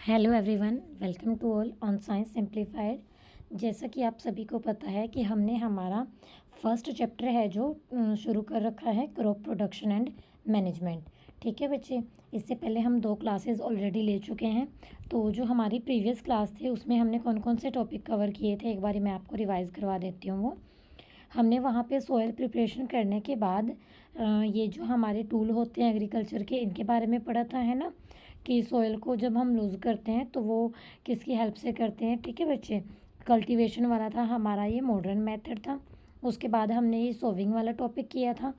Hello everyone, welcome to all on science simplified. जैसा कि आप सभी को पता है कि हमने हमारा फर्स्ट चैप्टर है जो शुरू कर रखा है, क्रॉप प्रोडक्शन एंड मैनेजमेंट। ठीक है बच्चे, इससे पहले हम 2 क्लासेस ऑलरेडी ले चुके हैं। तो जो हमारी प्रीवियस क्लास थे उसमें हमने कौन कौन से टॉपिक कवर किए थे, एक बार मैं आपको रिवाइज़ करवा देती हूँ। वो हमने वहाँ पे सॉइल प्रिपरेशन करने के बाद ये जो हमारे टूल होते हैं एग्रीकल्चर के, इनके बारे में पढ़ा था, है ना, कि सॉइल को जब हम लूज़ करते हैं तो वो किसकी हेल्प से करते हैं। ठीक है बच्चे, कल्टीवेशन वाला था हमारा, ये मॉडर्न मेथड था। उसके बाद हमने ये सोविंग वाला टॉपिक किया था।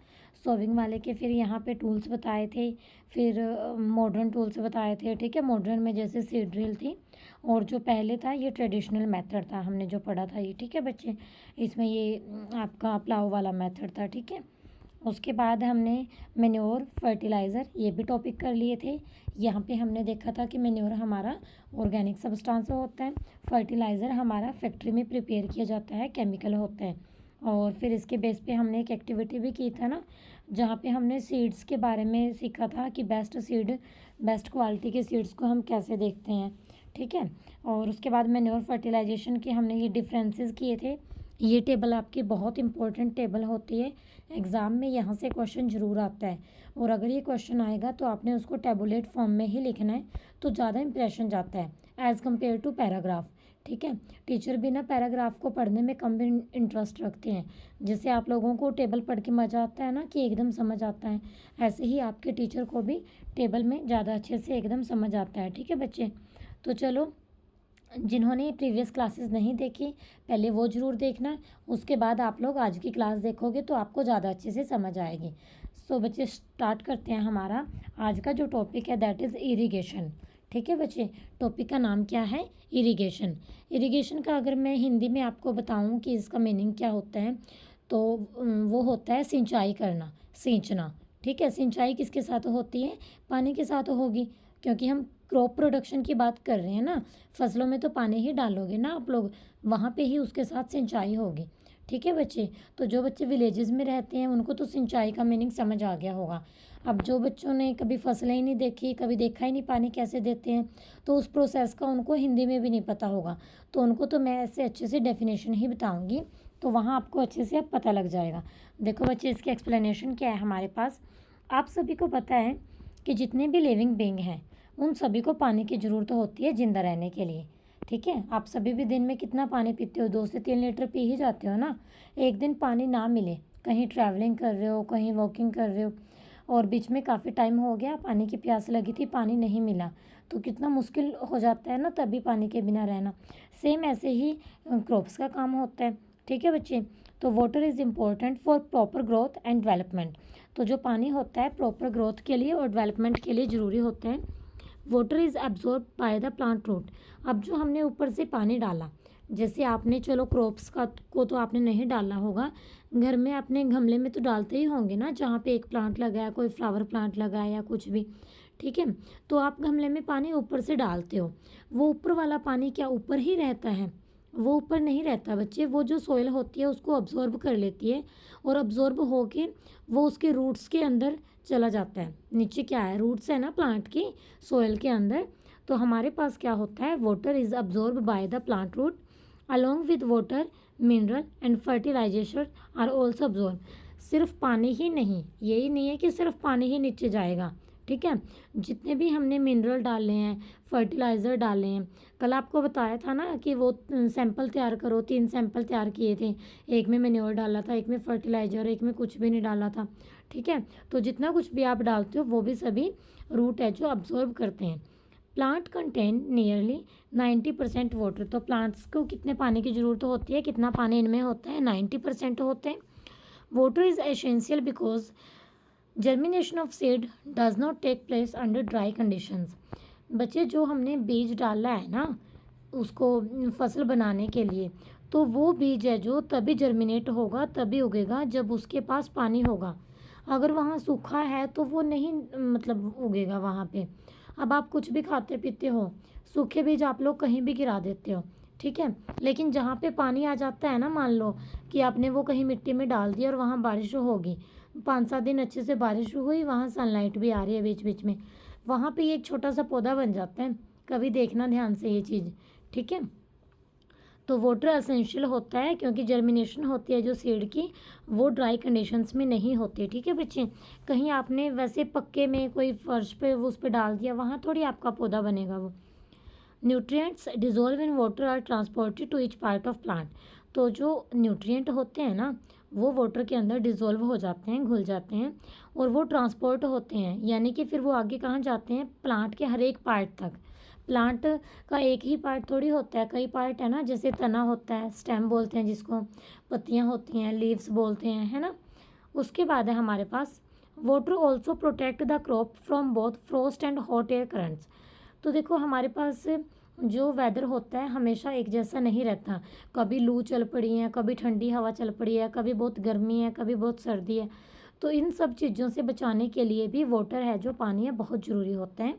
सोविंग वाले के फिर यहाँ पे टूल्स बताए थे, फिर मॉडर्न टूल्स बताए थे। ठीक है, मॉडर्न में जैसे सीड ड्रिल थी, और जो पहले था ये ट्रेडिशनल मेथड था, हमने जो पढ़ा था ये। ठीक है बच्चे, इसमें ये आपका प्लाव वाला मेथड था। ठीक है, उसके बाद हमने मेन्योर, फर्टिलाइज़र, ये भी टॉपिक कर लिए थे। यहाँ पे हमने देखा था कि मेन्योर हमारा ऑर्गेनिक सब्सटेंस होता है, फर्टिलाइज़र हमारा फैक्ट्री में प्रिपेयर किया जाता है, केमिकल होता है। और फिर इसके बेस पे हमने एक एक्टिविटी भी की था ना, जहाँ पे हमने सीड्स के बारे में सीखा था कि बेस्ट सीड, बेस्ट क्वालिटी के सीड्स को हम कैसे देखते हैं। ठीक है, और उसके बाद मेन्योर फर्टिलाइजेशन के हमने ये डिफरेंसेस किए थे। ये टेबल आपकी बहुत इंपॉर्टेंट टेबल होती है, एग्ज़ाम में यहाँ से क्वेश्चन ज़रूर आता है। और अगर ये क्वेश्चन आएगा तो आपने उसको टेबुलेट फॉर्म में ही लिखना है, तो ज़्यादा इंप्रेशन जाता है एज़ कम्पेयर टू पैराग्राफ। ठीक है, टीचर भी ना पैराग्राफ को पढ़ने में कम इंटरेस्ट रखते हैं। जैसे आप लोगों को टेबल पढ़ के मज़ा आता है ना कि एकदम समझ आता है, ऐसे ही आपके टीचर को भी टेबल में ज़्यादा अच्छे से एकदम समझ आता है। ठीक है बच्चे, तो चलो, जिन्होंने प्रीवियस क्लासेस नहीं देखी पहले वो ज़रूर देखना, उसके बाद आप लोग आज की क्लास देखोगे तो आपको ज़्यादा अच्छे से समझ आएगी। सो बच्चे, स्टार्ट करते हैं। हमारा आज का जो टॉपिक है दैट इज़ इरिगेशन। ठीक है बच्चे, टॉपिक का नाम क्या है? इरिगेशन। इरिगेशन का अगर मैं हिंदी में आपको बताऊं कि इसका मीनिंग क्या होता है, तो वो होता है सिंचाई करना, सींचना। ठीक है, सिंचाई किसके साथ होती है? पानी के साथ होगी, क्योंकि हम क्रॉप प्रोडक्शन की बात कर रहे हैं ना, फसलों में तो पानी ही डालोगे ना आप लोग, वहाँ पे ही उसके साथ सिंचाई होगी। ठीक है बच्चे, तो जो बच्चे विलेजेस में रहते हैं उनको तो सिंचाई का मीनिंग समझ आ गया होगा। अब जो बच्चों ने कभी फसलें ही नहीं देखी, कभी देखा ही नहीं पानी कैसे देते हैं, तो उस प्रोसेस का उनको हिंदी में भी नहीं पता होगा, तो उनको तो मैं ऐसे अच्छे से डेफिनेशन ही बताऊँगी, तो वहाँ आपको अच्छे से अब पता लग जाएगा। देखो बच्चे, इसकी एक्सप्लेनेशन क्या है हमारे पास। आप सभी को पता है कि जितने भी लिविंग बींग हैं उन सभी को पानी की ज़रूरत होती है ज़िंदा रहने के लिए। ठीक है, आप सभी भी दिन में कितना पानी पीते हो? 2 से 3 लीटर पी ही जाते हो ना। एक दिन पानी ना मिले, कहीं ट्रैवलिंग कर रहे हो, कहीं वॉकिंग कर रहे हो, और बीच में काफ़ी टाइम हो गया, पानी की प्यास लगी थी, पानी नहीं मिला, तो कितना मुश्किल हो जाता है ना तभी पानी के बिना रहना। सेम ऐसे ही क्रॉप्स का काम होता है। ठीक है बच्चे, तो water is important for proper growth and development. तो जो पानी होता है प्रॉपर ग्रोथ के लिए और डेवलपमेंट के लिए ज़रूरी होते हैं। Water is absorb by the plant root. अब जो हमने ऊपर से पानी डाला, जैसे आपने, चलो क्रॉप्स का को तो आपने नहीं डाला होगा, घर में अपने गमले में तो डालते ही होंगे ना, जहाँ पे एक प्लांट लगाया, कोई फ्लावर प्लांट लगाया या कुछ भी। ठीक है, तो आप गमले में पानी ऊपर से डालते हो, वो ऊपर वाला पानी क्या ऊपर ही रहता है? वो ऊपर नहीं रहता बच्चे, वो जो सोइल होती है उसको अब्जॉर्ब कर लेती है, और अब्जॉर्ब होके वो उसके रूट्स के अंदर चला जाता है। नीचे क्या है? रूट्स है ना प्लांट की, सोइल के अंदर। तो हमारे पास क्या होता है? Water is absorb by the plant root, along with water mineral and fertilization are also absorb. सिर्फ पानी ही नहीं, यही नहीं है कि सिर्फ पानी ही नीचे जाएगा। ठीक है, जितने भी हमने मिनरल डाले हैं, फर्टिलाइज़र डाले हैं, कल आपको बताया था ना कि वो सैंपल तैयार करो, 3 सैंपल तैयार किए थे, एक में मैन्योर डाला था, एक में फर्टिलाइज़र, एक में कुछ भी नहीं डाला था। ठीक है, तो जितना कुछ भी आप डालते हो वो भी सभी रूट है जो अब्जॉर्ब करते हैं। Plant contain nearly 90% water. तो प्लांट्स को कितने पानी की ज़रूरत होती है? कितना पानी इनमें होता है? 90% होते हैं। Water is essential because germination of seed does not take place under dry conditions. बच्चे, जो हमने बीज डाला है ना उसको फसल बनाने के लिए, तो वो बीज है जो तभी जर्मिनेट होगा, तभी उगेगा जब उसके पास पानी होगा। अगर वहाँ सूखा है तो वो नहीं मतलब उगेगा वहाँ पे। अब आप कुछ भी खाते पीते हो, सूखे बीज आप लोग कहीं भी गिरा देते हो। ठीक है, लेकिन जहाँ पे पानी आ जाता है ना, मान लो कि आपने वो कहीं मिट्टी में डाल दिया और वहाँ बारिश होगी, 5-7 दिन अच्छे से बारिश हुई, वहाँ सनलाइट भी आ रही है बीच बीच में, वहाँ पे एक छोटा सा पौधा बन जाता है। कभी देखना ध्यान से ये चीज़, ठीक है। तो वाटर असेंशियल होता है क्योंकि जर्मिनेशन होती है जो सीड की, वो ड्राई कंडीशंस में नहीं होती, ठीक है बच्चे। कहीं आपने वैसे पक्के में कोई फर्श पे वो उस पर डाल दिया, वहाँ थोड़ी आपका पौधा बनेगा वो। Nutrients dissolve in water are transported to each part of plant. तो जो न्यूट्रिएंट होते हैं ना, वो वाटर के अंदर डिजोल्व हो जाते हैं, घुल जाते हैं, और वो ट्रांसपोर्ट होते हैं, यानी कि फिर वो आगे कहाँ जाते हैं, प्लांट के हर एक पार्ट तक। प्लांट का एक ही पार्ट थोड़ी होता है, कई पार्ट है ना, जैसे तना होता है, स्टेम बोलते हैं जिसको, पत्तियाँ होती हैं, लीव्स बोलते हैं, है ना। उसके बाद है हमारे पास water also protect the crop from both frost and hot air currents. तो देखो हमारे पास जो वेदर होता है हमेशा एक जैसा नहीं रहता, कभी लू चल पड़ी है, कभी ठंडी हवा चल पड़ी है, कभी बहुत गर्मी है, कभी बहुत सर्दी है। तो इन सब चीज़ों से बचाने के लिए भी वाटर है जो पानी है बहुत ज़रूरी होता है।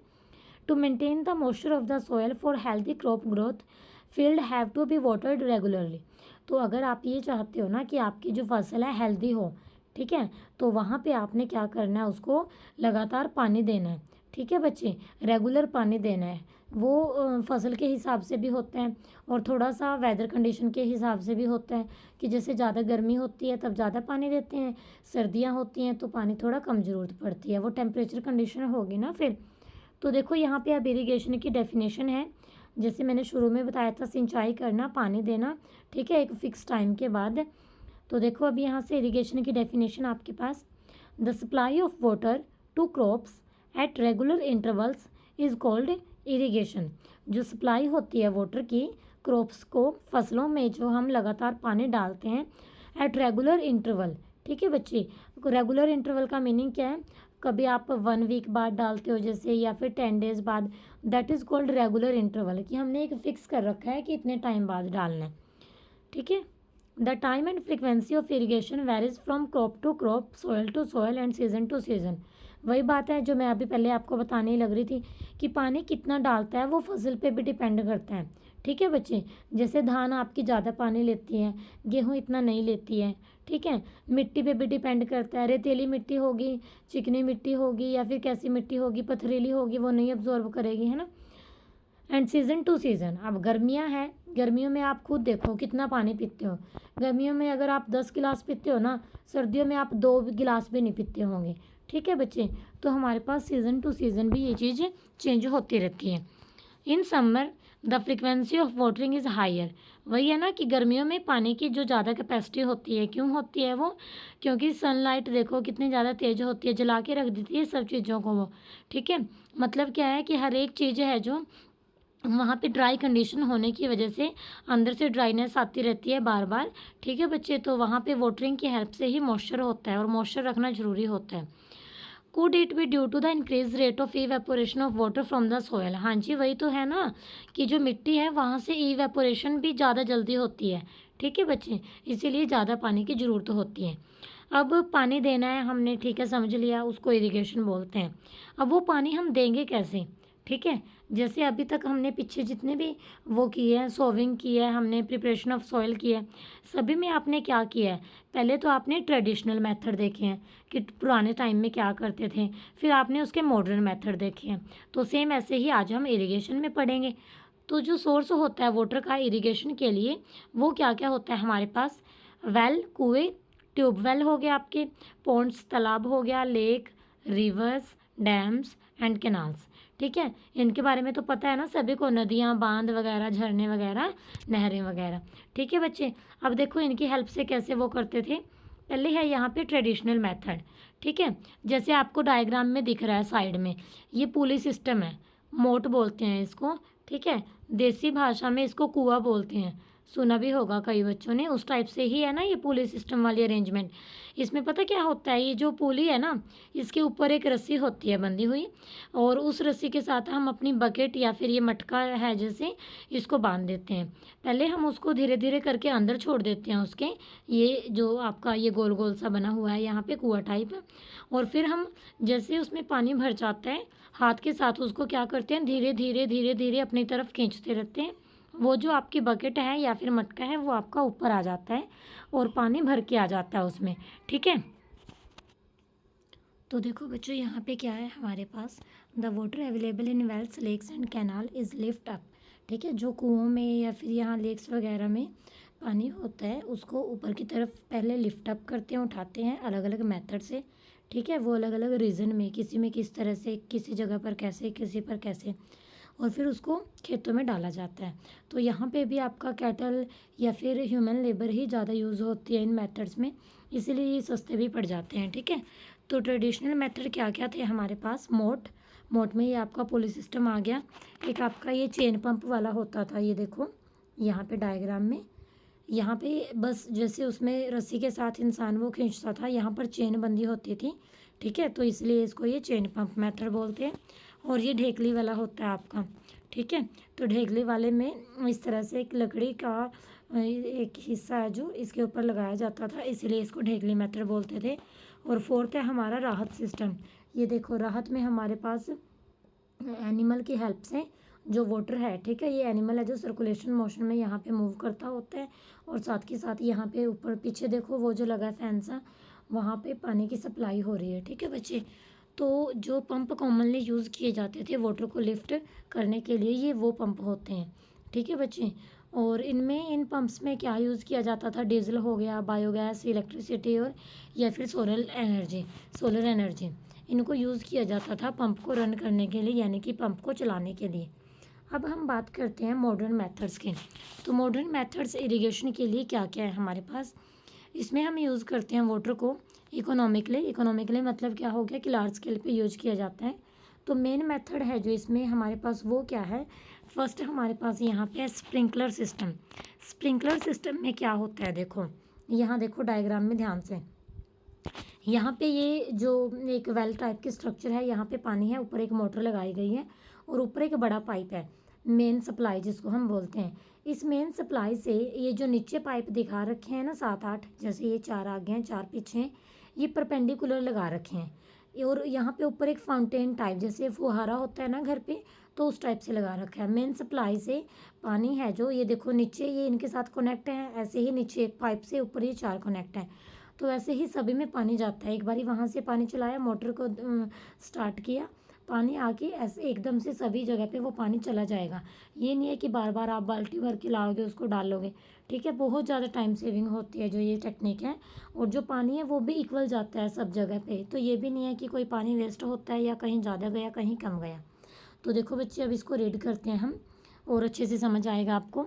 To maintain the moisture of the soil for healthy crop growth, field have to be watered regularly. तो अगर आप ये चाहते हो ना कि आपकी जो फसल है हेल्दी हो, ठीक है, तो वहाँ पे आपने क्या करना है, उसको लगातार पानी देना है, ठीक है बच्चे, रेगुलर पानी देना है। वो फसल के हिसाब से भी होता है और थोड़ा सा वेदर कंडीशन के हिसाब से भी होता है कि जैसे ज़्यादा गर्मी होती है तब ज़्यादा पानी देते हैं, सर्दियाँ होती हैं तो पानी थोड़ा कम ज़रूरत पड़ती है, वो टेम्परेचर कंडीशन होगी ना फिर। तो देखो यहाँ पे अब इरिगेशन की डेफिनेशन है, जैसे मैंने शुरू में बताया था, सिंचाई करना, पानी देना, ठीक है, एक फ़िक्स टाइम के बाद। तो देखो अब यहाँ से इरिगेशन की डेफिनेशन आपके पास, the supply of water to crops at regular intervals is called irrigation. जो सप्लाई होती है वाटर की क्रॉप्स को, फसलों में जो हम लगातार पानी डालते हैं एट रेगुलर इंटरवल, ठीक है बच्चे। रेगुलर इंटरवल का मीनिंग क्या है, कभी आप 1 वीक बाद डालते हो जैसे, या फिर 10 डेज बाद, that is called regular interval, कि हमने एक फिक्स कर रखा है कि इतने टाइम बाद डालना है, ठीक है। The time and frequency of irrigation varies from crop to crop, soil to soil and season to season. वही बात है जो मैं अभी पहले आपको बताने ही लग रही थी कि पानी कितना डालता है वो फसल पे भी डिपेंड करता है, ठीक है बच्चे। जैसे धान आपकी ज़्यादा पानी लेती है, गेहूँ इतना नहीं लेती है, ठीक है। मिट्टी पे भी डिपेंड करता है, रेतीली मिट्टी होगी, चिकनी मिट्टी होगी, या फिर कैसी मिट्टी होगी, पथरीली होगी, वो नहीं अब्जॉर्ब करेगी, है ना। एंड सीज़न टू सीज़न, अब गर्मियाँ हैं, गर्मियों में आप खुद देखो कितना पानी पीते हो। गर्मियों में अगर आप 10 गिलास पीते हो ना, सर्दियों में आप 2 गिलास भी नहीं पीते होंगे, ठीक है बच्चे। तो हमारे पास सीज़न टू सीज़न भी ये चीज़ चेंज होती रहती है। In summer the frequency of watering is higher. वही है ना कि गर्मियों में पानी की जो ज़्यादा कैपेसिटी होती है, क्यों होती है वो, क्योंकि सनलाइट देखो कितनी ज़्यादा तेज़ होती है, जला के रख देती है सब चीज़ों को वो, ठीक है। मतलब क्या है कि हर एक चीज़ है जो वहाँ पे ड्राई कंडीशन होने की वजह से अंदर से ड्राइनेस आती रहती है बार बार, ठीक है बच्चे। तो वहाँ पे वाटरिंग की हेल्प से ही मॉइस्चर होता है, और मॉइस्चर रखना ज़रूरी होता है। Could it be due to the increase rate of evaporation of water from the soil. हाँ जी, वही तो है ना कि जो मिट्टी है वहाँ से इवेपोरेशन भी ज़्यादा जल्दी होती है, ठीक है बच्चे, इसीलिए ज़्यादा पानी की ज़रूरत होती है। अब पानी देना है हमने, ठीक है, समझ लिया, उसको इरिगेशन बोलते हैं। अब वो पानी हम देंगे कैसे, ठीक है। जैसे अभी तक हमने पीछे जितने भी वो किए हैं, सोविंग की है हमने, प्रिपरेशन ऑफ सॉइल की है, सभी में आपने क्या किया है, पहले तो आपने ट्रेडिशनल मेथड देखे हैं कि पुराने टाइम में क्या करते थे, फिर आपने उसके मॉडर्न मेथड देखे हैं। तो सेम ऐसे ही आज हम इरिगेशन में पढ़ेंगे। तो जो सोर्स होता है वाटर का इरिगेशन के लिए, वो क्या क्या होता है हमारे पास, वेल, कुएँ, ट्यूबवेल हो गया आपके, पॉन्ड्स, तालाब हो गया, lake, reverse, dams and canals, ठीक है। इनके बारे में तो पता है ना सभी को, नदियाँ, बांध वगैरह, झरने वगैरह, नहरें वगैरह, ठीक है बच्चे। अब देखो इनकी हेल्प से कैसे वो करते थे। पहले है यहाँ पे ट्रेडिशनल मेथड, ठीक है, जैसे आपको डायग्राम में दिख रहा है साइड में, ये पुली सिस्टम है, मोट बोलते हैं इसको, ठीक है। देसी भाषा में इसको कुआं बोलते हैं, सुना भी होगा कई बच्चों ने, उस टाइप से ही है ना ये पुली सिस्टम वाली अरेंजमेंट। इसमें पता क्या होता है, ये जो पुली है ना, इसके ऊपर एक रस्सी होती है बंधी हुई, और उस रस्सी के साथ हम अपनी बकेट या फिर ये मटका है जैसे, इसको बांध देते हैं। पहले हम उसको धीरे धीरे करके अंदर छोड़ देते हैं उसके, ये जो आपका ये गोल गोल सा बना हुआ है यहाँ पे कुआं टाइप, और फिर हम जैसे उसमें पानी भर जाता है, हाथ के साथ उसको क्या करते हैं, धीरे धीरे धीरे धीरे अपनी तरफ खींचते रहते हैं। वो जो आपकी बकेट है या फिर मटका है वो आपका ऊपर आ जाता है और पानी भर के आ जाता है उसमें, ठीक है। तो देखो बच्चों, यहाँ पे क्या है हमारे पास, the water available in wells, lakes and canal is lift up. ठीक है, जो कुओं में या फिर यहाँ लेक्स वगैरह में पानी होता है उसको ऊपर की तरफ पहले लिफ्ट अप करते हैं, उठाते हैं अलग अलग मेथड से। ठीक है, वो अलग अलग रीज़न में, किसी में किस तरह से, किसी जगह पर कैसे, किसी पर कैसे, और फिर उसको खेतों में डाला जाता है। तो यहाँ पे भी आपका कैटल या फिर ह्यूमन लेबर ही ज़्यादा यूज़ होती है इन मेथड्स में, इसीलिए ये सस्ते भी पड़ जाते हैं। ठीक है, तो ट्रेडिशनल मेथड क्या क्या थे हमारे पास, मोट में ये आपका पुली सिस्टम आ गया। एक आपका ये चेन पंप वाला होता था, ये देखो यहाँ पे डायग्राम में, यहाँ पे बस जैसे उसमें रस्सी के साथ इंसान वो खींचता था, यहाँ पर चेन बंदी होती थी। ठीक है, तो इसलिए इसको ये चेन पंप मेथड बोलते हैं। और ये ढेकली वाला होता है आपका। ठीक है, तो ढेकली वाले में इस तरह से एक लकड़ी का एक हिस्सा है जो इसके ऊपर लगाया जाता था, इसीलिए इसको ढेकली मेथड बोलते थे। और फोर्थ है हमारा राहत सिस्टम। ये देखो, राहत में हमारे पास एनिमल की हेल्प से जो वाटर है, ठीक है, ये एनिमल है जो सर्कुलेशन मोशन में यहाँ पे मूव करता होता है, और साथ के साथ यहाँ पे ऊपर पीछे देखो वो जो लगा है फैन सा, वहाँ पे पानी की सप्लाई हो रही है। ठीक है बच्चे, तो जो पंप कॉमनली यूज़ किए जाते थे वाटर को लिफ्ट करने के लिए, ये वो पंप होते हैं। ठीक है बच्चे, और इनमें इन पंप्स में क्या यूज़ किया जाता था, डीजल हो गया, बायोगैस, इलेक्ट्रिसिटी, और या फिर सोलर एनर्जी इनको यूज़ किया जाता था पंप को रन करने के लिए, यानी कि पंप को चलाने के लिए। अब हम बात करते हैं मॉडर्न मेथड्स की। तो मॉडर्न मेथड्स इरिगेशन के लिए क्या क्या है हमारे पास, इसमें हम यूज़ करते हैं वाटर को इकोनॉमिकली मतलब क्या हो गया कि लार्ज स्केल पे यूज किया जाता है। तो मेन मेथड है जो इसमें हमारे पास वो क्या है, फर्स्ट हमारे पास यहाँ पे है स्प्रिंकलर सिस्टम। स्प्रिंकलर सिस्टम में क्या होता है, देखो यहाँ देखो डायग्राम में ध्यान से, यहाँ पे ये जो एक वेल टाइप की स्ट्रक्चर है, यहाँ पे पानी है, ऊपर एक मोटर लगाई गई है, और ऊपर एक बड़ा पाइप है, मेन सप्लाई जिसको हम बोलते हैं। इस मेन सप्लाई से ये जो नीचे पाइप दिखा रखे हैं ना 7-8, जैसे ये 4 आगे हैं 4 पीछे हैं, ये परपेंडिकुलर लगा रखे हैं, और यहाँ पे ऊपर एक फाउंटेन टाइप जैसे फुहारा होता है ना घर पे, तो उस टाइप से लगा रखा है। मेन सप्लाई से पानी है जो, ये देखो नीचे ये इनके साथ कनेक्ट है, ऐसे ही नीचे एक पाइप से, ऊपर ये 4 कनेक्ट हैं, तो ऐसे ही सभी में पानी जाता है। एक बारी वहाँ से पानी चलाया, मोटर को स्टार्ट किया, पानी आके ऐसे एकदम से सभी जगह पे वो पानी चला जाएगा। ये नहीं है कि बार बार आप बाल्टी भर के लाओगे उसको डालोगे। ठीक है, बहुत ज़्यादा टाइम सेविंग होती है जो ये टेक्निक है, और जो पानी है वो भी इक्वल जाता है सब जगह पे, तो ये भी नहीं है कि कोई पानी वेस्ट होता है या कहीं ज़्यादा गया कहीं कम गया। तो देखो बच्चे, अब इसको रीड करते हैं हम, और अच्छे से समझ आएगा आपको।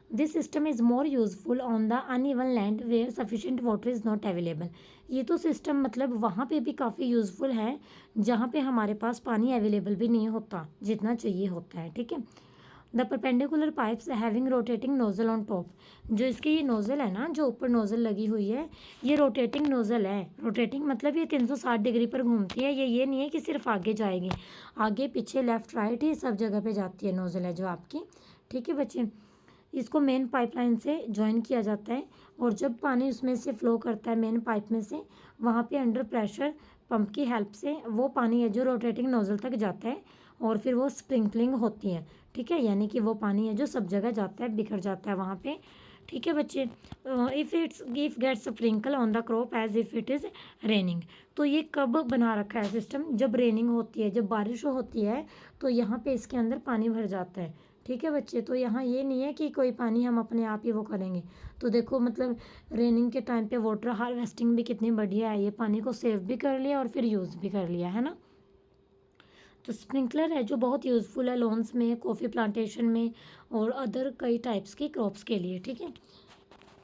This system is more useful on the uneven land where sufficient water is not available. ये तो सिस्टम मतलब वहाँ पे भी काफ़ी यूज़फुल है जहाँ पे हमारे पास पानी अवेलेबल भी नहीं होता जितना चाहिए होता है। ठीक है, the perpendicular pipes having rotating nozzle on top. जो इसकी ये नोज़ल है ना, जो ऊपर नोज़ल लगी हुई है, ये रोटेटिंग नोज़ल है। रोटेटिंग मतलब ये 360 डिग्री पर घूमती है, ये नहीं है कि सिर्फ आगे जाएगी, आगे पीछे लेफ़्ट राइट ये सब जगह पे जाती है नोज़ल है जो आपकी। ठीक है बच्चे, इसको मेन पाइपलाइन से जॉइन किया जाता है, और जब पानी उसमें से फ्लो करता है मेन पाइप में से, वहाँ पे अंडर प्रेशर पंप की हेल्प से वो पानी है जो रोटेटिंग नोजल तक जाता है, और फिर वो स्प्रिंकलिंग होती है। ठीक है, यानी कि वो पानी है जो सब जगह जाता है, बिखर जाता है वहाँ पे। ठीक है बच्चे, if gets sprinkle on the crop as if it is raining. तो ये कब बना रखा है सिस्टम, जब रेनिंग होती है, जब बारिश होती है, तो यहाँ पे इसके अंदर पानी भर जाता है। ठीक है बच्चे, तो यहाँ ये नहीं है कि कोई पानी हम अपने आप ही वो करेंगे। तो देखो मतलब रेनिंग के टाइम पे वाटर हार्वेस्टिंग भी कितनी बढ़िया है, ये पानी को सेव भी कर लिया और फिर यूज़ भी कर लिया है ना। तो स्प्रिंकलर है जो बहुत यूज़फुल है लॉन्स में, कॉफ़ी प्लांटेशन में, और अदर कई टाइप्स की क्रॉप्स के लिए। ठीक है,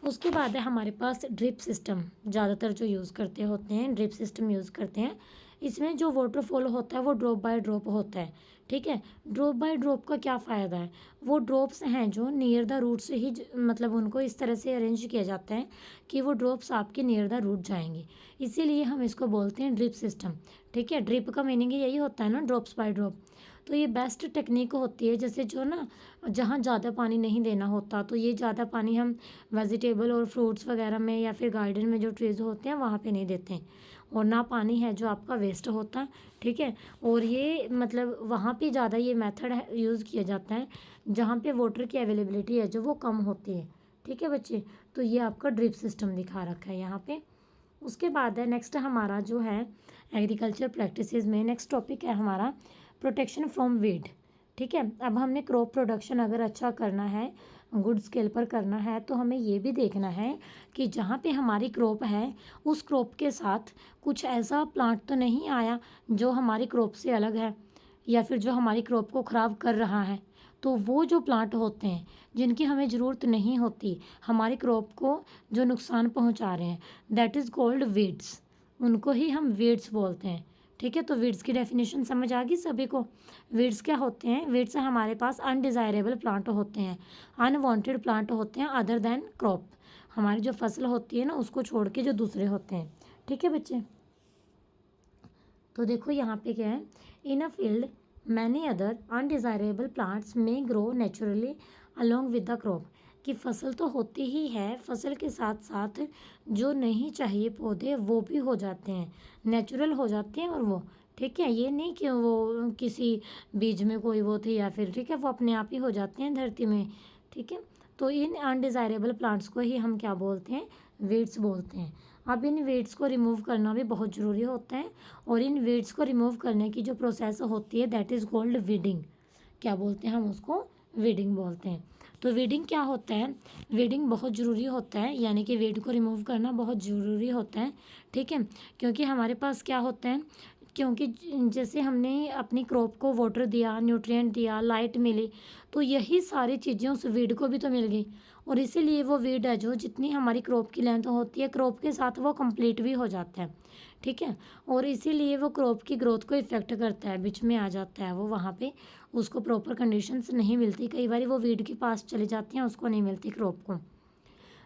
उसके बाद है हमारे पास ड्रिप सिस्टम, ज़्यादातर जो यूज़ करते होते हैं ड्रिप सिस्टम यूज़ करते हैं। इसमें जो वाटरफॉल होता है वो ड्रॉप बाय ड्रॉप होता है। ठीक है, ड्रॉप बाय ड्रॉप का क्या फ़ायदा है, वो ड्रॉप्स हैं जो नियर द रूट से ही मतलब उनको इस तरह से अरेंज किया जाता है कि वो ड्रॉप्स आपके नियर द रूट जाएंगे, इसीलिए हम इसको बोलते हैं ड्रिप सिस्टम। ठीक है, ड्रिप का मीनिंग यही होता है ना, ड्रॉप्स बाय ड्रॉप। तो ये बेस्ट टेक्निक होती है, जैसे जो ना जहाँ ज़्यादा पानी नहीं देना होता, तो ये ज़्यादा पानी हम वेजिटेबल और फ्रूट्स वगैरह में या फिर गार्डन में जो ट्रीज़ होते हैं वहाँ पे नहीं देते हैं, और ना पानी है जो आपका वेस्ट होता। ठीक है, और ये मतलब वहाँ पे ज़्यादा ये मेथड यूज़ किया जाता है जहाँ पे वाटर की अवेलेबिलिटी है जो वो कम होती है। ठीक है बच्चे, तो ये आपका ड्रिप सिस्टम दिखा रखा है यहाँ पे। उसके बाद है नेक्स्ट हमारा जो है एग्रीकल्चर प्रैक्टिसेस में। नेक्स्ट टॉपिक है हमारा प्रोटेक्शन फ्रॉम वीड। ठीक है, अब हमने क्रॉप प्रोडक्शन अगर अच्छा करना है, गुड स्केल पर करना है, तो हमें ये भी देखना है कि जहाँ पे हमारी क्रॉप है उस क्रॉप के साथ कुछ ऐसा प्लांट तो नहीं आया जो हमारी क्रॉप से अलग है या फिर जो हमारी क्रॉप को ख़राब कर रहा है। तो वो जो प्लांट होते हैं जिनकी हमें ज़रूरत नहीं होती, हमारी क्रॉप को जो नुकसान पहुंचा रहे हैं, दैट इज़ कॉल्ड वीड्स, उनको ही हम वीड्स बोलते हैं। ठीक है, तो वीड्स की डेफिनेशन समझ आ गई सभी को। वीड्स क्या होते हैं? वीड्स हमारे पास अनडिज़ायरेबल प्लांट होते हैं, अनवांटेड प्लांट होते हैं अदर देन क्रॉप। हमारी जो फसल होती है ना उसको छोड़ के जो दूसरे होते हैं। ठीक है बच्चे, तो देखो यहाँ पे क्या है, in a field many other undesirable plants may grow naturally along with the crop, कि फसल तो होती ही है, फसल के साथ साथ जो नहीं चाहिए पौधे वो भी हो जाते हैं, नेचुरल हो जाते हैं। और वो ठीक है, ये नहीं कि वो किसी बीज में कोई वो थे या फिर, ठीक है, वो अपने आप ही हो जाते हैं धरती में। ठीक है, तो इन अनडिज़ायरेबल प्लांट्स को ही हम क्या बोलते हैं? वीड्स बोलते हैं। अब इन वीड्स को रिमूव करना भी बहुत ज़रूरी होता है, और इन वीड्स को रिमूव करने की जो प्रोसेस होती है दैट इज़ कॉल्ड वीडिंग। क्या बोलते हैं हम उसको? वीडिंग बोलते हैं। तो वीडिंग क्या होता है? वीडिंग बहुत ज़रूरी होता है, यानी कि वीड को रिमूव करना बहुत ज़रूरी होता है। ठीक है, क्योंकि हमारे पास क्या होता है, क्योंकि जैसे हमने अपनी क्रॉप को वाटर दिया, न्यूट्रिएंट दिया, लाइट मिली, तो यही सारी चीज़ें उस वीड को भी तो मिल गई, और इसीलिए वो वीड है जो जितनी हमारी क्रॉप की लेंथ होती है क्रॉप के साथ वो कंप्लीट भी हो जाता है। ठीक है, और इसीलिए वो क्रॉप की ग्रोथ को इफ़ेक्ट करता है, बीच में आ जाता है वो, वहाँ पे उसको प्रॉपर कंडीशंस नहीं मिलती, कई बार वो वीड के पास चली जाती हैं, उसको नहीं मिलती क्रॉप को।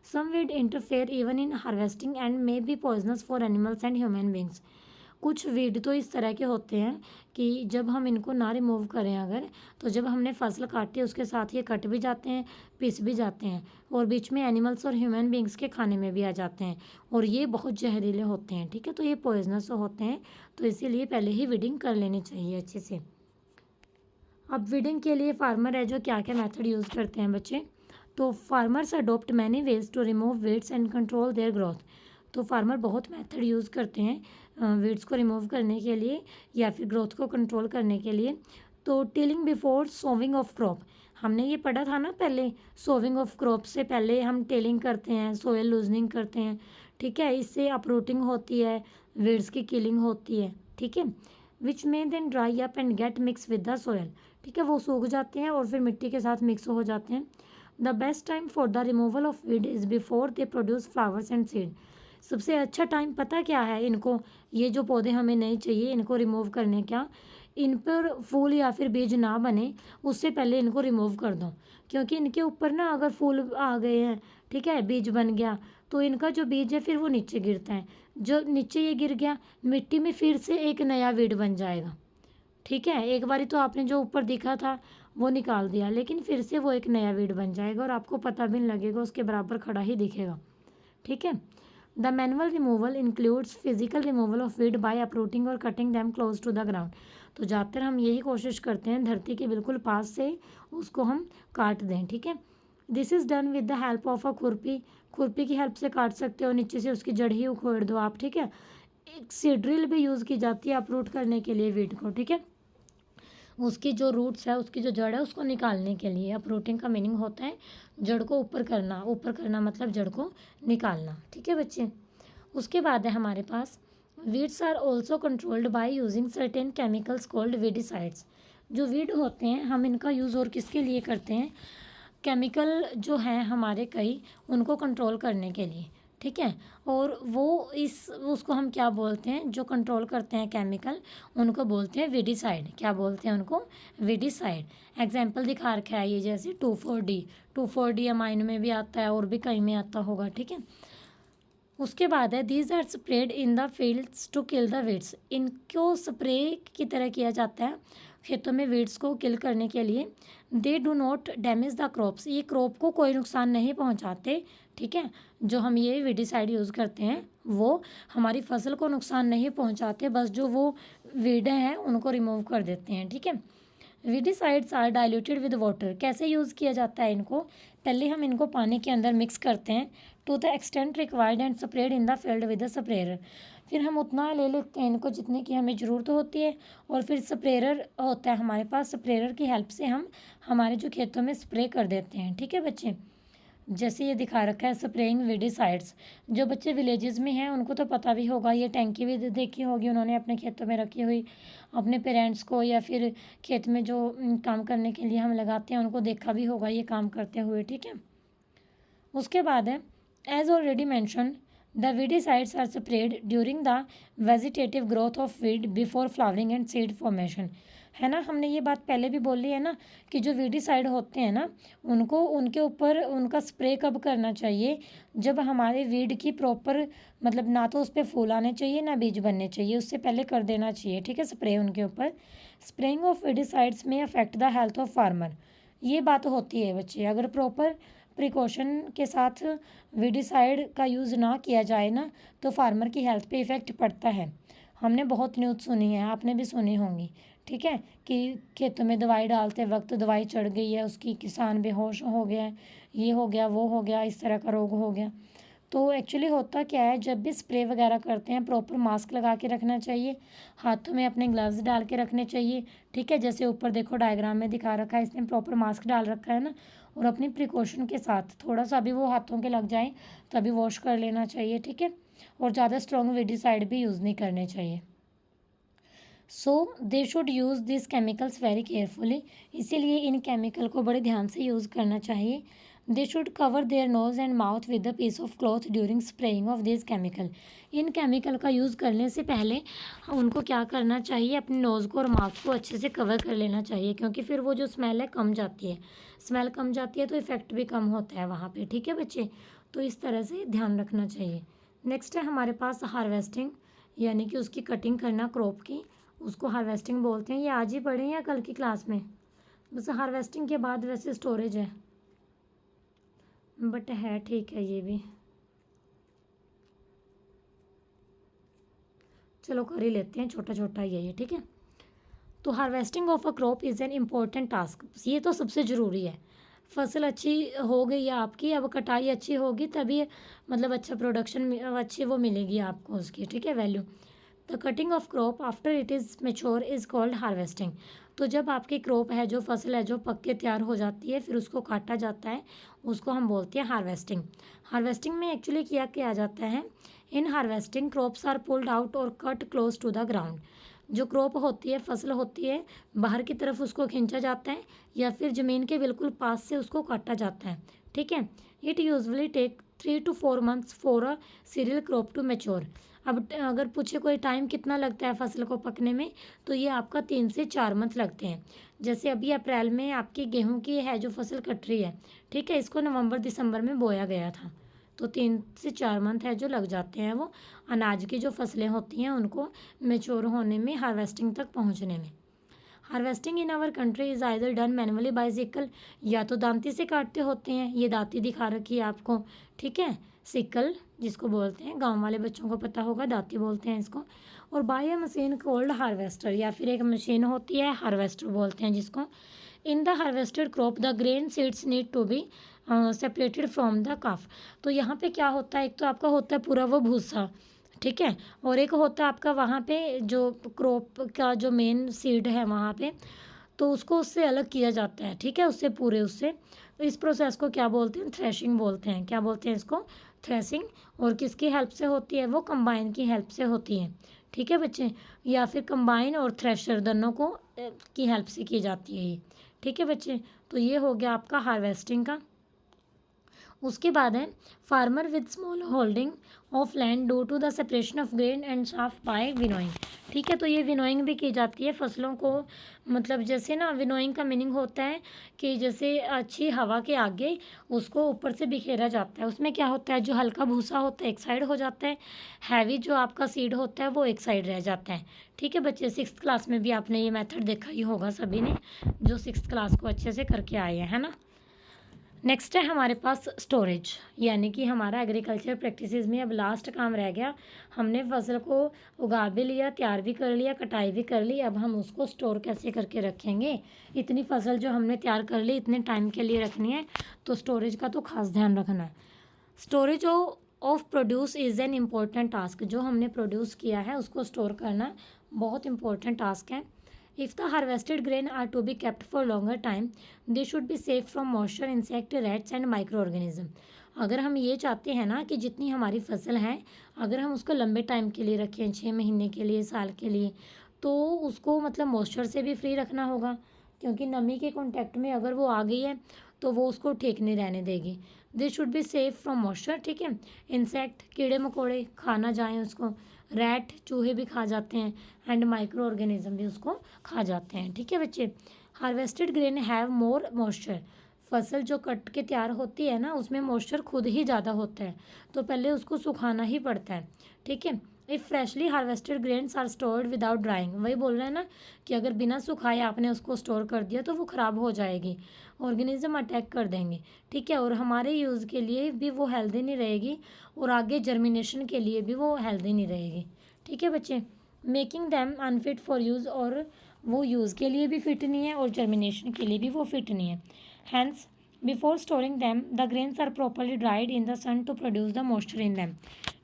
Some weed interfere even in harvesting and may be poisonous for animals and human beings. कुछ वीड तो इस तरह के होते हैं कि जब हम इनको ना रिमूव करें अगर, तो जब हमने फसल काटी उसके साथ ये कट भी जाते हैं, पिस भी जाते हैं, और बीच में एनिमल्स और ह्यूमन बींग्स के खाने में भी आ जाते हैं, और ये बहुत जहरीले होते हैं। ठीक है, तो ये पॉइजनस होते हैं, तो इसीलिए पहले ही वीडिंग कर लेनी चाहिए अच्छे से। अब वीडिंग के लिए फार्मर है जो क्या क्या मेथड यूज़ करते हैं बच्चे, तो farmers adopt many ways to remove weeds and control their growth. तो फार्मर बहुत मेथड यूज़ करते हैं वीड्स को रिमूव करने के लिए या फिर ग्रोथ को कंट्रोल करने के लिए। तो tilling before sowing of crop, हमने ये पढ़ा था ना पहले, सोविंग ऑफ क्रॉप से पहले हम टिलिंग करते हैं, सोयल लूजनिंग करते हैं। ठीक है, इससे अपरूटिंग होती है, वीड्स की किलिंग होती है। ठीक है, विच में then dry up and get mix with the soil. ठीक है, वो सूख जाते हैं और फिर मिट्टी के साथ मिक्स हो जाते हैं। The best time for the removal of weed is before they produce flowers and seed. सबसे अच्छा टाइम पता क्या है इनको, ये जो पौधे हमें नहीं चाहिए इनको रिमूव करने का, इन पर फूल या फिर बीज ना बने उससे पहले इनको रिमूव कर दो, क्योंकि इनके ऊपर ना अगर फूल आ गए हैं, ठीक है, बीज बन गया, तो इनका जो बीज है फिर वो नीचे गिरता है, जो नीचे ये गिर गया मिट्टी में फिर से एक नया वीड बन जाएगा। ठीक है, एक बारी तो आपने जो ऊपर दिखा था वो निकाल दिया, लेकिन फिर से वो एक नया वीड बन जाएगा और आपको पता भी नहीं लगेगा, उसके बराबर खड़ा ही दिखेगा। ठीक है, the manual removal includes physical removal of weed by uprooting और cutting them close to the ground. तो ज़्यादातर हम यही कोशिश करते हैं धरती के बिल्कुल पास से उसको हम काट दें। ठीक है, this is done with the help of a खुरपी, खुरपी की हेल्प से काट सकते हो, नीचे से उसकी जड़ ही उखोड़ दो आप। ठीक है, एक सीड्रिल भी यूज़ की जाती है अप्रूट करने के लिए वीड को। ठीक है, उसकी जो रूट्स है, उसकी जो जड़ है उसको निकालने के लिए। अपरूटिंग का मीनिंग होता है जड़ को ऊपर करना, ऊपर करना मतलब जड़ को निकालना। ठीक है बच्चे, उसके बाद है हमारे पास weeds are also controlled by using certain chemicals called weedicides. जो वीड होते हैं हम इनका यूज़ और किसके लिए करते हैं, केमिकल जो हैं हमारे कई, उनको कंट्रोल करने के लिए। ठीक है, और वो उसको हम क्या बोलते हैं, जो कंट्रोल करते हैं केमिकल उनको बोलते हैं वीडिसाइड। क्या बोलते हैं उनको? वीडिसाइड। एग्जाम्पल दिखा रखा है ये, जैसे 2,4-D, 2,4-D अमाइनो में भी आता है और भी कहीं में आता होगा। ठीक है, उसके बाद है these are spread in the fields to kill the weeds. इनको स्प्रे की तरह किया जाता है खेतों में वीड्स को किल करने के लिए। They do not damage the crops, ये क्रॉप को कोई नुकसान नहीं पहुंचाते। ठीक है, जो हम ये वीडिसाइड यूज़ करते हैं वो हमारी फसल को नुकसान नहीं पहुंचाते, बस जो वो वीडें हैं उनको रिमूव कर देते हैं। ठीक है, weedicides are diluted with water. कैसे यूज़ किया जाता है इनको, पहले हम इनको पानी के अंदर मिक्स करते हैं to the extent required and spread in the field with the sprayer. फिर हम उतना ले लेते हैं इनको जितने की हमें ज़रूरत होती है, और फिर स्प्रेयर होता है हमारे पास, स्प्रेयर की हेल्प से हम हमारे जो खेतों में स्प्रे कर देते हैं। ठीक है बच्चे, जैसे ये दिखा रखा है स्प्रेइंग वीडिसाइड्स। जो बच्चे विलेजेस में हैं उनको तो पता भी होगा, ये टैंकी भी देखी होगी उन्होंने अपने खेतों में रखी हुई, अपने पेरेंट्स को या फिर खेत में जो काम करने के लिए हम लगाते हैं उनको देखा भी होगा ये काम करते हुए। ठीक है, उसके बाद है as already mention the weedicides are spread during the vegetative growth of weed before flowering and seed formation. है ना, हमने ये बात पहले भी बोली है ना कि जो वीडिसाइड होते हैं ना उनको उनके ऊपर उनका स्प्रे कब करना चाहिए, जब हमारे वीड की प्रॉपर मतलब ना तो उस पर फूल आने चाहिए ना बीज बनने चाहिए, उससे पहले कर देना चाहिए। ठीक है, स्प्रे उनके ऊपर। स्प्रेइंग ऑफ वीडिसाइड्स में affect the health of farmer, ये बात होती है बच्चे, अगर प्रॉपर प्रिकॉशन के साथ वीडिसाइड का यूज़ ना किया जाए ना तो फार्मर की हेल्थ पे इफ़ेक्ट पड़ता है। हमने बहुत न्यूज़ सुनी है, आपने भी सुनी होंगी। ठीक है, कि खेतों में दवाई डालते वक्त दवाई चढ़ गई है उसकी, किसान बेहोश हो गया है, ये हो गया वो हो गया, इस तरह का रोग हो गया। तो एक्चुअली होता क्या है, जब भी स्प्रे वगैरह करते हैं प्रॉपर मास्क लगा के रखना चाहिए, हाथों में अपने ग्लव्स डाल के रखने चाहिए। ठीक है, जैसे ऊपर देखो डायग्राम में दिखा रखा है, इसने प्रॉपर मास्क डाल रखा है ना, और अपनी प्रिकॉशन के साथ थोड़ा सा भी वो हाथों के लग जाए तभी वॉश कर लेना चाहिए। ठीक है, और ज़्यादा स्ट्रॉन्ग वीडिसाइड भी यूज़ नहीं करने चाहिए। So they should use this chemicals very carefully, इसीलिए इन केमिकल को बड़े ध्यान से यूज़ करना चाहिए। They should cover their nose and mouth with a piece of cloth during spraying of this chemical. इन केमिकल का यूज़ करने से पहले उनको क्या करना चाहिए, अपने नोज़ को और माउथ को अच्छे से कवर कर लेना चाहिए, क्योंकि फिर वो जो स्मेल है कम जाती है, स्मेल कम जाती है तो इफ़ेक्ट भी कम होता है वहाँ पे। ठीक है बच्चे, तो इस तरह से ध्यान रखना चाहिए। नेक्स्ट है हमारे पास हार्वेस्टिंग, यानी कि उसकी कटिंग करना क्रॉप की, उसको हार्वेस्टिंग बोलते हैं। ये आज ही पढ़े या कल की क्लास में? बस हार्वेस्टिंग के बाद वैसे स्टोरेज है, बट है ठीक है ये भी, चलो कर ही लेते हैं, छोटा छोटा ही है ये। ठीक है, तो harvesting of a crop is an important task, ये तो सबसे ज़रूरी है। फसल अच्छी हो गई है आपकी, अब कटाई अच्छी होगी तभी मतलब अच्छा प्रोडक्शन अच्छी वो मिलेगी आपको उसकी। ठीक है, value. The cutting of crop after it is mature is called harvesting. तो जब आपकी क्रॉप है, जो फसल है जो पक के तैयार हो जाती है, फिर उसको काटा जाता है, उसको हम बोलते हैं हार्वेस्टिंग। हार्वेस्टिंग में एक्चुअली क्या जाता है, in harvesting crops are pulled out और cut close to the ground. जो क्रॉप होती है, फसल होती है, बाहर की तरफ उसको खींचा जाता है या फिर ज़मीन के बिल्कुल पास से उसको काटा जाता है। ठीक है, it usually take 3 to 4 months for a cereal crop to mature. अब अगर पूछे कोई टाइम कितना लगता है फसल को पकने में, तो ये आपका 3 से 4 मंथ लगते हैं। जैसे अभी अप्रैल में आपकी गेहूं की है जो फसल कट रही है, ठीक है, इसको नवंबर दिसंबर में बोया गया था, तो 3 से 4 मंथ है जो लग जाते हैं वो अनाज की जो फसलें होती हैं उनको मेच्योर होने में, हार्वेस्टिंग तक पहुंचने में। Harvesting in our country is either done manually by sickle, या तो दांती से काटते होते हैं, ये दांती दिखा रखी है आपको। ठीक है, सिकल जिसको बोलते हैं, गांव वाले बच्चों को पता होगा, दांती बोलते हैं इसको। और by a machine called harvester, या फिर एक मशीन होती है हार्वेस्टर बोलते हैं जिसको। In the harvested crop the grain seeds need to be separated from the chaff. तो यहाँ पे क्या होता है, एक तो आपका होता है पूरा वो भूसा, ठीक है, और एक होता है आपका वहाँ पे जो क्रॉप का जो मेन सीड है वहाँ पे, तो उसको उससे अलग किया जाता है। ठीक है, उससे पूरे उससे, तो इस प्रोसेस को क्या बोलते हैं, थ्रेशिंग बोलते हैं। क्या बोलते हैं इसको, थ्रेशिंग। और किसकी हेल्प से होती है, वो कंबाइन की हेल्प से होती है। ठीक है बच्चे, या फिर कंबाइन और थ्रेशर दोनों को की हेल्प से की जाती है ये। ठीक है बच्चे, तो ये हो गया आपका हार्वेस्टिंग का। उसके बाद है farmer with small holding of land do to the separation of grain and chaff by winnowing. ठीक है, तो ये विनोइंग भी की जाती है फसलों को, मतलब जैसे ना विनोइंग का मीनिंग होता है कि जैसे अच्छी हवा के आगे उसको ऊपर से बिखेरा जाता है। उसमें क्या होता है, जो हल्का भूसा होता है एक साइड हो जाता है, हैवी जो आपका सीड होता है वो एक साइड रह जाता है। ठीक है बच्चे, 6th क्लास में भी आपने ये मेथड देखा ही होगा सभी ने, जो 6th क्लास को अच्छे से करके आए हैं, है ना। नेक्स्ट है हमारे पास स्टोरेज, यानी कि हमारा एग्रीकल्चर प्रैक्टिसेस में अब लास्ट काम रह गया। हमने फसल को उगा भी लिया, तैयार भी कर लिया, कटाई भी कर ली, अब हम उसको स्टोर कैसे करके रखेंगे। इतनी फसल जो हमने तैयार कर ली इतने टाइम के लिए रखनी है, तो स्टोरेज का तो खास ध्यान रखना है। Storage of produce is an important task. जो हमने प्रोड्यूस किया है उसको स्टोर करना बहुत इंपॉर्टेंट टास्क है। If the harvested grain are to be kept for longer time they should be safe from moisture, insect, rats and microorganism. अगर हम ये चाहते हैं ना कि जितनी हमारी फसल है अगर हम उसको लंबे टाइम के लिए रखें, 6 महीने के लिए, साल के लिए, तो उसको मतलब मॉइस्चर से भी फ्री रखना होगा, क्योंकि नमी के कांटेक्ट में अगर वो आ गई है तो वो उसको ठीक नहीं रहने देगी। This should be safe from moisture, ठीक है। इंसेक्ट, कीड़े मकोड़े खा ना जाएँ उसको, रैट, चूहे भी खा जाते हैं, एंड माइक्रो ऑर्गेनिज्म भी उसको खा जाते हैं, ठीक है बच्चे। Harvested grain have more moisture. फसल जो कट के तैयार होती है ना उसमें मॉइस्चर खुद ही ज़्यादा होता है, तो पहले उसको सुखाना ही पड़ता है, ठीक है। If freshly harvested grains are stored without drying, वही बोल रहे हैं ना कि अगर बिना सुखाए आपने उसको स्टोर कर दिया तो वो ख़राब हो जाएगी, ऑर्गेनिज्म अटैक कर देंगे, ठीक है। और हमारे यूज़ के लिए भी वो हेल्दी नहीं रहेगी और आगे जर्मिनेशन के लिए भी वो हेल्दी नहीं रहेगी, ठीक है बच्चे। Making them unfit for use, और वो यूज़ के लिए भी फिट नहीं है और जर्मिनेशन के लिए भी वो फिट नहीं है। Hence before storing them the grains are properly dried in the sun to produce the moisture in them,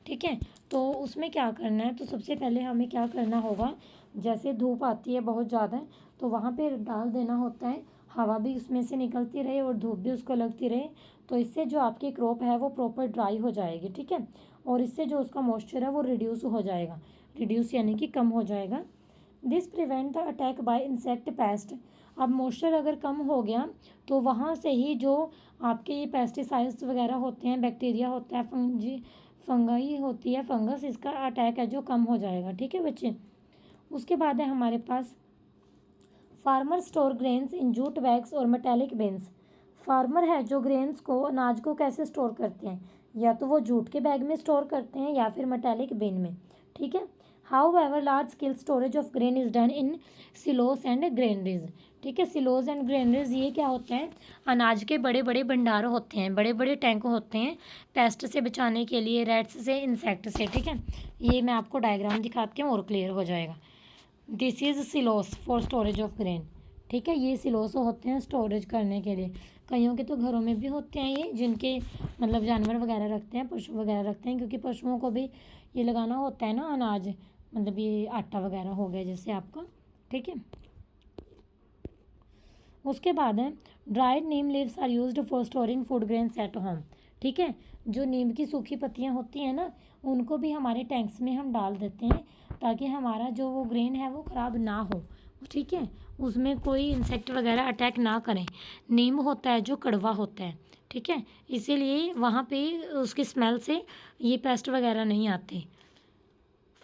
ठीक है। तो उसमें क्या करना है, तो सबसे पहले हमें क्या करना होगा, जैसे धूप आती है बहुत ज़्यादा तो वहाँ पे डाल देना होता है, हवा भी उसमें से निकलती रहे और धूप भी उसको लगती रहे, तो इससे जो आपकी क्रॉप है वो प्रॉपर ड्राई हो जाएगी, ठीक है। और इससे जो उसका मॉइस्चर है वो रिड्यूस हो जाएगा, रिड्यूस यानी कि कम हो जाएगा। This prevent the attack by insect pest. अब मॉइस्चर अगर कम हो गया तो वहाँ से ही जो आपके ये पेस्टिसाइड्स वगैरह होते हैं, बैक्टीरिया होता है, फंगाई होती है, फंगस, इसका अटैक है जो कम हो जाएगा, ठीक है बच्चे। उसके बाद है हमारे पास farmer store grains in jute bags और मेटेलिक बिन्स। फार्मर है जो ग्रेन्स को, अनाज को कैसे स्टोर करते हैं, या तो वो जूट के बैग में स्टोर करते हैं या फिर मेटेलिक बिन में, ठीक है। How ever large scale storage of grain is done in silos and granaries, ठीक है। सिलोस एंड ग्रेनरीज ये क्या होते हैं, अनाज के बड़े बड़े भंडार होते हैं, बड़े बड़े टैंक होते हैं पेस्ट से बचाने के लिए, रैट्स से, इंसेक्ट से, ठीक है। ये मैं आपको डायग्राम दिखाती हूँ और क्लियर हो जाएगा। This is silos for storage of grain, ठीक है। ये सिलोस होते हैं स्टोरेज करने के लिए, कईयों के तो घरों में भी होते हैं ये, जिनके मतलब जानवर वगैरह रखते हैं, पशु वगैरह रखते हैं, क्योंकि पशुओं को भी ये लगाना होता है ना अनाज, मतलब ये आटा वगैरह हो गया जैसे आपका, ठीक है। उसके बाद है dried neem leaves are used for storing food grains at home, ठीक है। जो नीम की सूखी पत्तियां होती हैं ना उनको भी हमारे टैंक्स में हम डाल देते हैं ताकि हमारा जो वो ग्रेन है वो ख़राब ना हो, ठीक है, उसमें कोई इंसेक्ट वगैरह अटैक ना करें। नीम होता है जो कड़वा होता है, ठीक है, इसीलिए वहाँ पे उसकी स्मेल से ये पेस्ट वगैरह नहीं आते।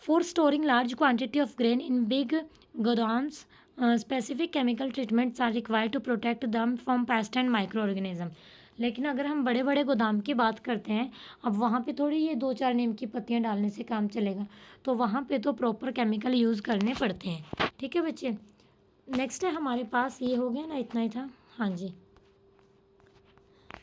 For storing large quantity of grain in big godowns, specific chemical treatments are required to protect them from pest and microorganism। लेकिन अगर हम बड़े बड़े गोदाम की बात करते हैं, अब वहाँ पे थोड़ी ये 2-4 नीम की पत्तियाँ डालने से काम चलेगा, तो वहाँ पे तो प्रॉपर केमिकल यूज़ करने पड़ते हैं, ठीक है बच्चे। नेक्स्ट है हमारे पास, ये हो गया ना, इतना ही था, हाँ जी।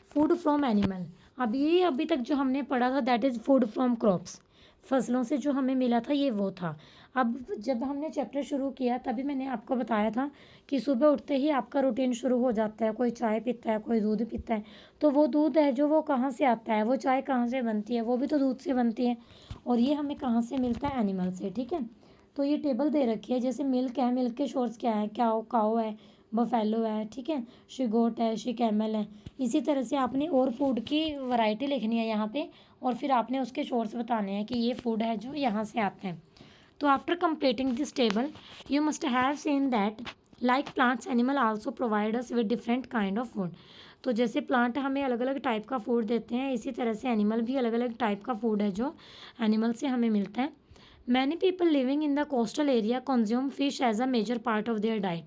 फूड फ्रॉम एनिमल, अब ये अभी तक जो हमने पढ़ा था that is food from crops, फसलों से जो हमें मिला था ये वो था। अब जब हमने चैप्टर शुरू किया तभी मैंने आपको बताया था कि सुबह उठते ही आपका रूटीन शुरू हो जाता है, कोई चाय पीता है, कोई दूध पीता है, तो वो दूध है जो वो कहाँ से आता है, वो चाय कहाँ से बनती है, वो भी तो दूध से बनती है, और ये हमें कहाँ से मिलता है, एनिमल से, ठीक है। तो ये टेबल दे रखी है, जैसे मिल्क है, मिल्क के सोर्स क्या है, क्या काओ है, बफेलो है, ठीक है, शी गोट है, शी कैमल है। इसी तरह से आपने और फूड की वैरायटी लिखनी है यहाँ पे, और फिर आपने उसके सोर्स बताने हैं कि ये फूड है जो यहाँ से आते हैं। तो after completing this table you must have seen that like plants animal also provide us with different kind of food. तो जैसे प्लांट हमें अलग अलग टाइप का फूड देते हैं, इसी तरह से एनिमल भी अलग अलग टाइप का फूड है जो एनिमल से हमें मिलता है। Many people living in the coastal area consume fish as a major part of their diet,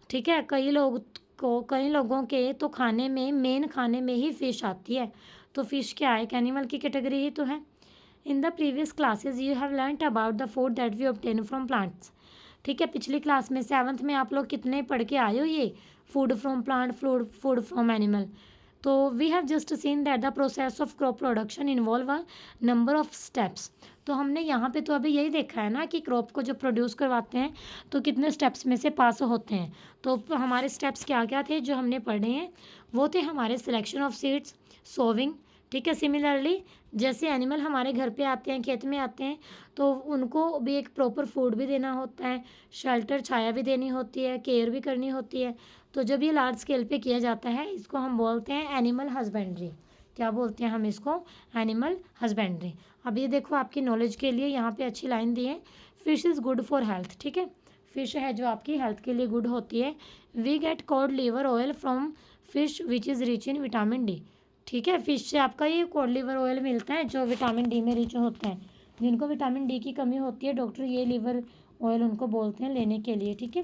ठीक है। कई लोगों के तो खाने में, मेन खाने में ही फ़िश आती है, तो फ़िश क्या है, एक एनिमल की कैटेगरी ही तो है। In the previous classes you have learned about the food that we obtain from plants, ठीक है। पिछली क्लास में 7th में आप लोग कितने पढ़ के आए हो, ये food from plant, food from animal. तो we have just seen that the process of crop production involve a number of steps. तो हमने यहाँ पे तो अभी यही देखा है ना कि क्रॉप को जो प्रोड्यूस करवाते हैं तो कितने स्टेप्स में से पास होते हैं। तो हमारे स्टेप्स क्या क्या थे जो हमने पढ़े हैं, वो थे हमारे सिलेक्शन ऑफ सीड्स, सोविंग, ठीक है। सिमिलरली जैसे एनिमल हमारे घर पे आते हैं, खेत में आते हैं, तो उनको भी एक प्रॉपर फूड भी देना होता है, शेल्टर छाया भी देनी होती है, केयर भी करनी होती है। तो जब ये लार्ज स्केल पे किया जाता है, इसको हम बोलते हैं एनिमल हस्बेंड्री। क्या बोलते हैं हम इसको? Animal husbandry. अब ये देखो आपकी नॉलेज के लिए यहाँ पे अच्छी लाइन दी है, fish is good for health. ठीक है, फिश है जो आपकी हेल्थ के लिए गुड होती है। We get cod liver oil from fish which is rich in vitamin D. ठीक है, फिश से आपका ये कॉड लीवर ऑयल मिलता है जो विटामिन डी में रिच होता है। जिनको विटामिन डी की कमी होती है, डॉक्टर ये लीवर ऑयल उनको बोलते हैं लेने के लिए। ठीक है,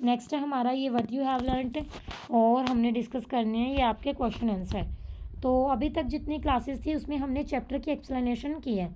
नेक्स्ट है हमारा ये व्हाट यू हैव लर्नड, और हमने डिस्कस करने हैं ये आपके क्वेश्चन आंसर। तो अभी तक जितनी क्लासेस थी उसमें हमने चैप्टर की एक्सप्लेनेशन की है।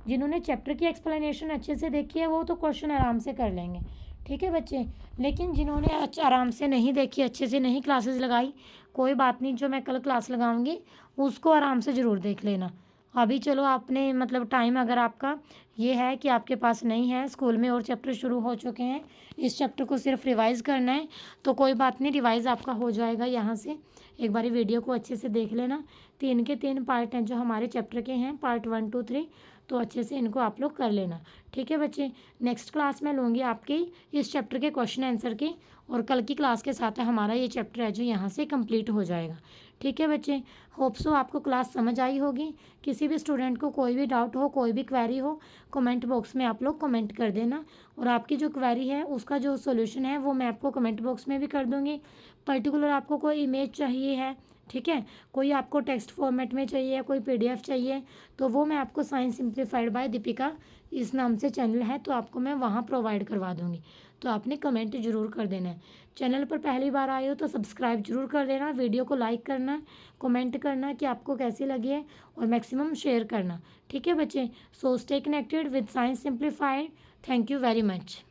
जिन्होंने चैप्टर की एक्सप्लेनेशन अच्छे से देखी है वो तो क्वेश्चन आराम से कर लेंगे। ठीक है बच्चे, लेकिन जिन्होंने आराम से नहीं देखी, अच्छे से नहीं क्लासेस लगाई, कोई बात नहीं, जो मैं कल क्लास लगाऊंगी उसको आराम से ज़रूर देख लेना। अभी चलो आपने मतलब टाइम अगर आपका ये है कि आपके पास नहीं है, स्कूल में और चैप्टर शुरू हो चुके हैं, इस चैप्टर को सिर्फ रिवाइज़ करना है, तो कोई बात नहीं, रिवाइज़ आपका हो जाएगा। यहाँ से एक बारी वीडियो को अच्छे से देख लेना। 3 के 3 पार्ट हैं जो हमारे चैप्टर के हैं, पार्ट 1 2 3, तो अच्छे से इनको आप लोग कर लेना। ठीक है बच्चे, नेक्स्ट क्लास में लूँगी आपकी इस चैप्टर के क्वेश्चन आंसर की, और कल की क्लास के साथ हमारा ये चैप्टर है जो यहाँ से कंप्लीट हो जाएगा। ठीक है बच्चे, होप सो आपको क्लास समझ आई होगी। किसी भी स्टूडेंट को कोई भी डाउट हो, कोई भी क्वेरी हो, कमेंट बॉक्स में आप लोग कमेंट कर देना, और आपकी जो क्वेरी है उसका जो सॉल्यूशन है वो मैं आपको कमेंट बॉक्स में भी कर दूँगी। पर्टिकुलर आपको कोई इमेज चाहिए है, ठीक है, कोई आपको टेक्स्ट फॉर्मेट में चाहिए, कोई PDF चाहिए, तो वो मैं आपको साइंस सिंप्लीफाइड बाय दीपिका इस नाम से चैनल है, तो आपको मैं वहाँ प्रोवाइड करवा दूँगी। तो आपने कमेंट जरूर कर देना है। चैनल पर पहली बार आए हो तो सब्सक्राइब जरूर कर देना, वीडियो को लाइक करना, कमेंट करना कि आपको कैसी लगी है, और मैक्सिमम शेयर करना। ठीक है बच्चे, so stay connected with science simplified. Thank you very much.